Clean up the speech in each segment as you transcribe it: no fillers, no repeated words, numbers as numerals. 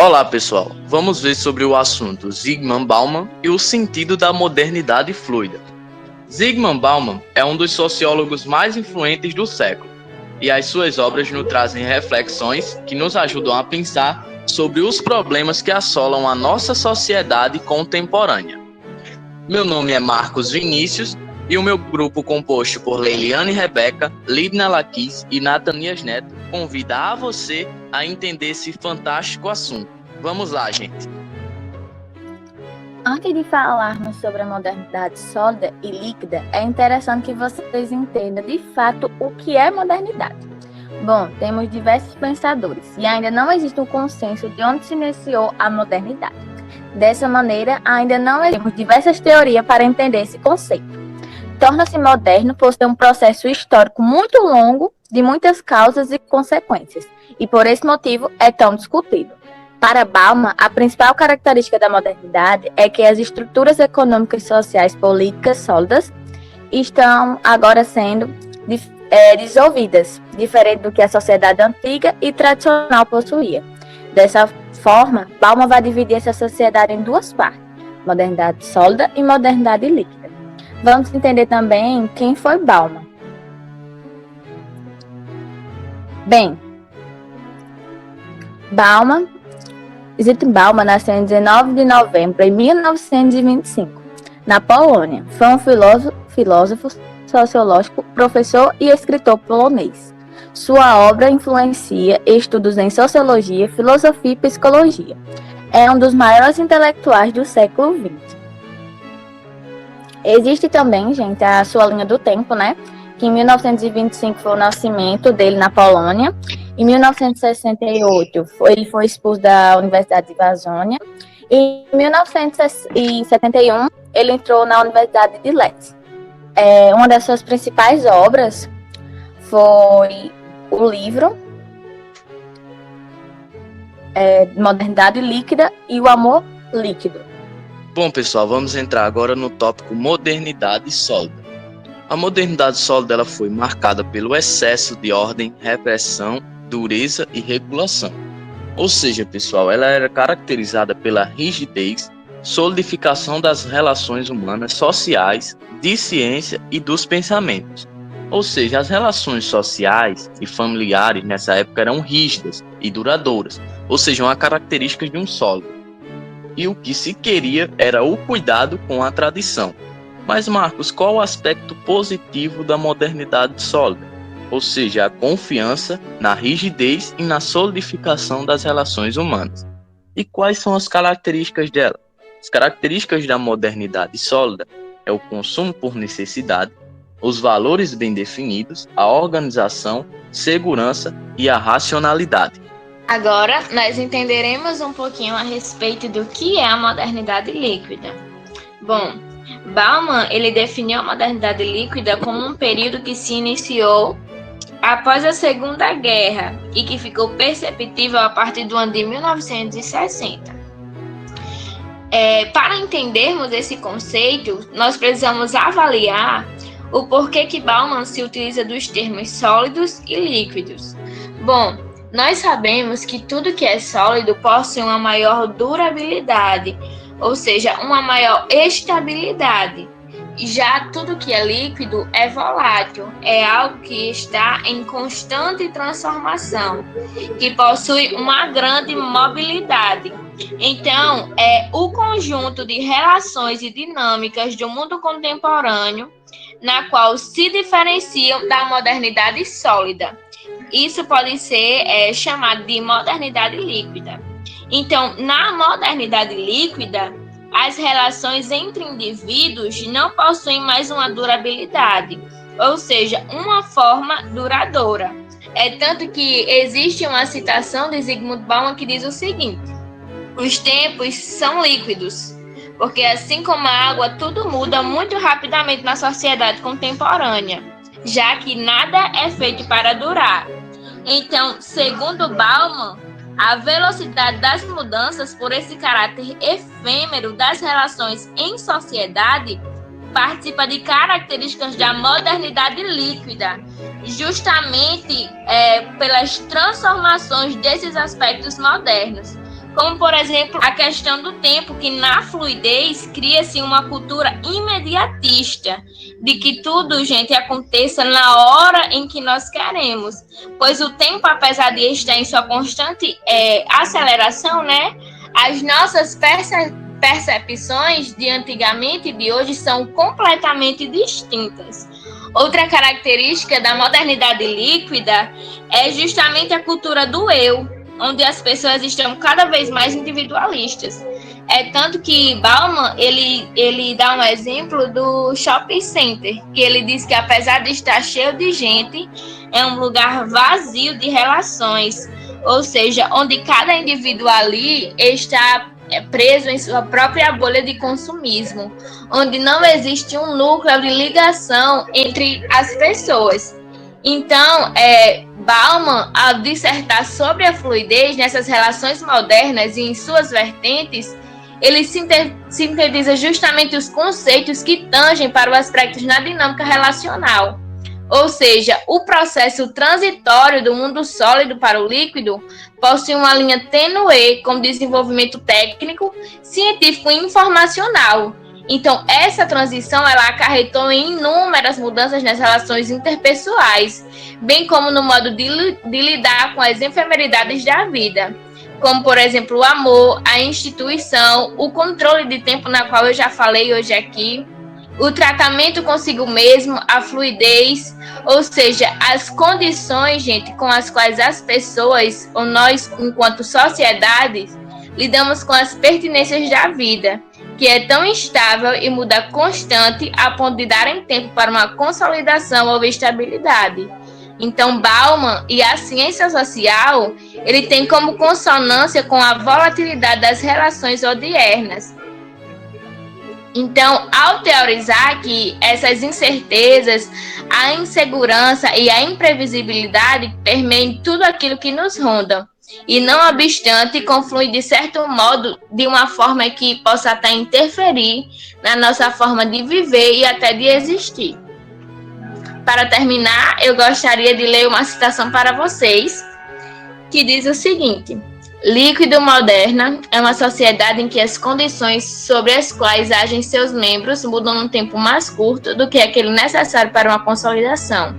Olá, pessoal. Vamos ver sobre o assunto Zygmunt Bauman e o sentido da modernidade fluida. Zygmunt Bauman é um dos sociólogos mais influentes do século, e as suas obras nos trazem reflexões que nos ajudam a pensar sobre os problemas que assolam a nossa sociedade contemporânea. Meu nome é Marcos Vinícius e o meu grupo, composto por Leiliane Rebeca, Lidna Laquis e Natanias Neto, convida a você a entender esse fantástico assunto. Vamos lá, gente! Antes de falarmos sobre a modernidade sólida e líquida, é interessante que vocês entendam de fato o que é modernidade. Bom, temos diversos pensadores e ainda não existe um consenso de onde se iniciou a modernidade. Dessa maneira, ainda não existem diversas teorias para entender esse conceito. Torna-se moderno por ser um processo histórico muito longo, de muitas causas e consequências, e por esse motivo é tão discutido. Para Bauman, a principal característica da modernidade é que as estruturas econômicas, sociais, políticas sólidas estão agora sendo dissolvidas, diferente do que a sociedade antiga e tradicional possuía. Dessa forma, Bauman vai dividir essa sociedade em duas partes, modernidade sólida e modernidade líquida. Vamos entender também quem foi Bauman. Bem, Zygmunt Bauman nasceu em 19 de novembro de 1925, na Polônia. Foi um filósofo, sociólogo, professor e escritor polonês. Sua obra influencia estudos em sociologia, filosofia e psicologia. É um dos maiores intelectuais do século XX. Existe também, gente, a sua linha do tempo, né? Que em 1925 foi o nascimento dele na Polônia. Em 1968, ele foi expulso da Universidade de Varsóvia. E em 1971, ele entrou na Universidade de Leeds. Uma das suas principais obras foi o livro Modernidade Líquida e o Amor Líquido. Bom, pessoal, vamos entrar agora no tópico modernidade sólida. A modernidade sólida ela foi marcada pelo excesso de ordem, repressão, dureza e regulação. Ou seja, pessoal, ela era caracterizada pela rigidez, solidificação das relações humanas sociais, de ciência e dos pensamentos. Ou seja, as relações sociais e familiares nessa época eram rígidas e duradouras, ou seja, uma característica de um sólido. E o que se queria era o cuidado com a tradição. Mas, Marcos, qual o aspecto positivo da modernidade sólida? Ou seja, a confiança na rigidez e na solidificação das relações humanas. E quais são as características dela? As características da modernidade sólida é o consumo por necessidade, os valores bem definidos, a organização, segurança e a racionalidade. Agora, nós entenderemos um pouquinho a respeito do que é a modernidade líquida. Bom, Bauman, ele definiu a modernidade líquida como um período que se iniciou após a Segunda Guerra e que ficou perceptível a partir do ano de 1960. Para entendermos esse conceito, nós precisamos avaliar o porquê que Bauman se utiliza dos termos sólidos e líquidos. Bom, nós sabemos que tudo que é sólido possui uma maior durabilidade, ou seja, uma maior estabilidade. Já tudo que é líquido é volátil, é algo que está em constante transformação, que possui uma grande mobilidade. Então, é o conjunto de relações e dinâmicas do mundo contemporâneo na qual se diferenciam da modernidade sólida. Isso pode ser chamado de modernidade líquida. Então, na modernidade líquida, as relações entre indivíduos não possuem mais uma durabilidade, ou seja, uma forma duradoura. É tanto que existe uma citação de Zygmunt Bauman que diz o seguinte: os tempos são líquidos, porque assim como a água, tudo muda muito rapidamente na sociedade contemporânea, já que nada é feito para durar. Então, segundo Bauman, a velocidade das mudanças por esse caráter efêmero das relações em sociedade participa de características da modernidade líquida, justamente pelas transformações desses aspectos modernos. Como, por exemplo, a questão do tempo, que na fluidez cria-se uma cultura imediatista, de que tudo, gente, aconteça na hora em que nós queremos. Pois o tempo, apesar de estar em sua constante aceleração, né, as nossas percepções de antigamente e de hoje são completamente distintas. Outra característica da modernidade líquida é justamente a cultura do eu, onde as pessoas estão cada vez mais individualistas. É tanto que Bauman, ele dá um exemplo do shopping center, que ele diz que apesar de estar cheio de gente, é um lugar vazio de relações, ou seja, onde cada indivíduo ali está preso em sua própria bolha de consumismo, onde não existe um núcleo de ligação entre as pessoas. Então, Bauman, ao dissertar sobre a fluidez nessas relações modernas e em suas vertentes, ele sintetiza justamente os conceitos que tangem para os aspectos na dinâmica relacional. Ou seja, o processo transitório do mundo sólido para o líquido possui uma linha tênue com desenvolvimento técnico, científico e informacional. Então, essa transição ela acarretou em inúmeras mudanças nas relações interpessoais, bem como no modo de lidar com as efemeridades da vida, como, por exemplo, o amor, a instituição, o controle de tempo, na qual eu já falei hoje aqui, o tratamento consigo mesmo, a fluidez, ou seja, as condições, gente, com as quais as pessoas, ou nós, enquanto sociedade, lidamos com as pertinências da vida, que é tão instável e muda constante a ponto de darem tempo para uma consolidação ou estabilidade. Então, Bauman e a ciência social, ele tem como consonância com a volatilidade das relações odiernas. Então, ao teorizar que essas incertezas, a insegurança e a imprevisibilidade permeiam tudo aquilo que nos ronda, e não obstante confluem de certo modo de uma forma que possa até interferir na nossa forma de viver e até de existir. Para terminar, eu gostaria de ler uma citação para vocês, que diz o seguinte: líquido moderna é uma sociedade em que as condições sobre as quais agem seus membros mudam num tempo mais curto do que aquele necessário para uma consolidação,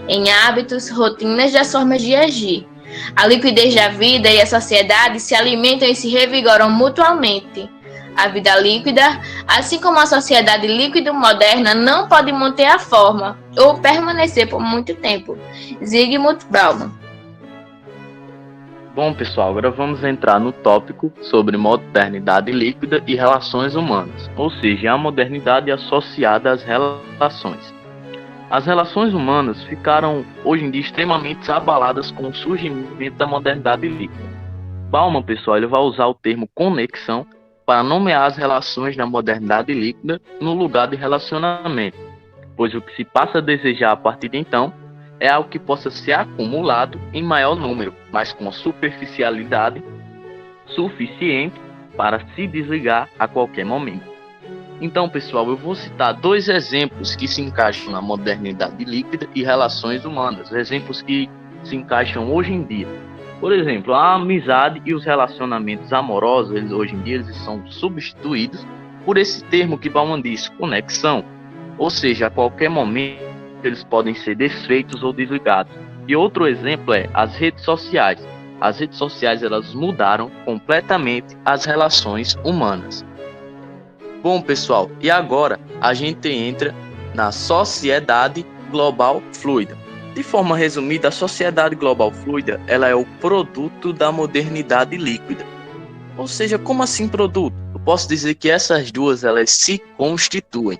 em hábitos, rotinas das formas de agir. A liquidez da vida e a sociedade se alimentam e se revigoram mutuamente. A vida líquida, assim como a sociedade líquida moderna, não pode manter a forma ou permanecer por muito tempo. Zygmunt Bauman. Bom, pessoal, agora vamos entrar no tópico sobre modernidade líquida e relações humanas, ou seja, a modernidade associada às relações. As relações humanas ficaram, hoje em dia, extremamente abaladas com o surgimento da modernidade líquida. Bauman, pessoal, ele vai usar o termo conexão para nomear as relações da modernidade líquida no lugar de relacionamento, pois o que se passa a desejar a partir de então é algo que possa ser acumulado em maior número, mas com superficialidade suficiente para se desligar a qualquer momento. Então, pessoal, eu vou citar 2 exemplos que se encaixam na modernidade líquida e relações humanas, exemplos que se encaixam hoje em dia. Por exemplo, a amizade e os relacionamentos amorosos, hoje em dia, eles são substituídos por esse termo que Bauman diz, conexão, ou seja, a qualquer momento eles podem ser desfeitos ou desligados. E outro exemplo é as redes sociais. As redes sociais, elas mudaram completamente as relações humanas. Bom, pessoal, e agora a gente entra na sociedade global fluida. De forma resumida, a sociedade global fluida, ela é o produto da modernidade líquida. Ou seja, como assim produto? Eu posso dizer que essas duas, elas se constituem,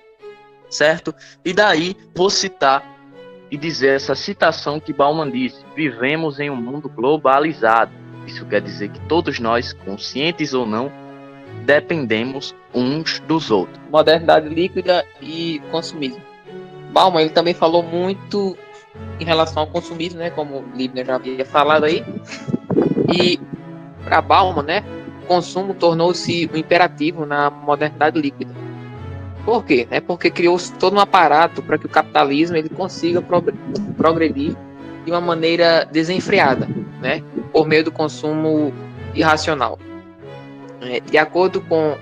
certo? E daí vou citar e dizer essa citação que Bauman disse: vivemos em um mundo globalizado. Isso quer dizer que todos nós, conscientes ou não, dependemos uns dos outros. Modernidade líquida e consumismo. Bauman, ele também falou muito em relação ao consumismo, né, como o Liebner já havia falado aí. E para Bauman, né, o consumo tornou-se um imperativo na modernidade líquida. Por quê? Porque criou-se todo um aparato para que o capitalismo ele consiga progredir de uma maneira desenfreada, né, por meio do consumo irracional. De acordo com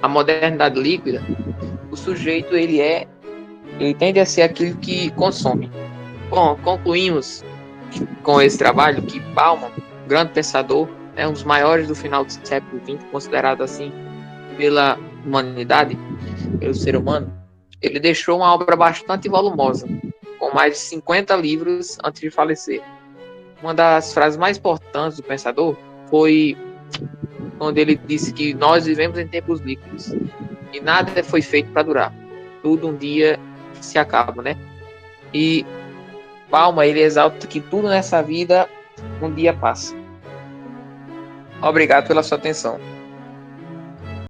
a modernidade líquida, o sujeito ele tende a ser aquilo que consome. Bom, concluímos com esse trabalho que Bauman, grande pensador, um dos maiores do final do século XX, considerado assim pela humanidade, pelo ser humano, ele deixou uma obra bastante volumosa, com mais de 50 livros antes de falecer. Uma das frases mais importantes do pensador foi quando ele disse que nós vivemos em tempos líquidos e nada foi feito para durar. Tudo um dia se acaba, né? E Bauman, ele exalta que tudo nessa vida um dia passa. Obrigado pela sua atenção.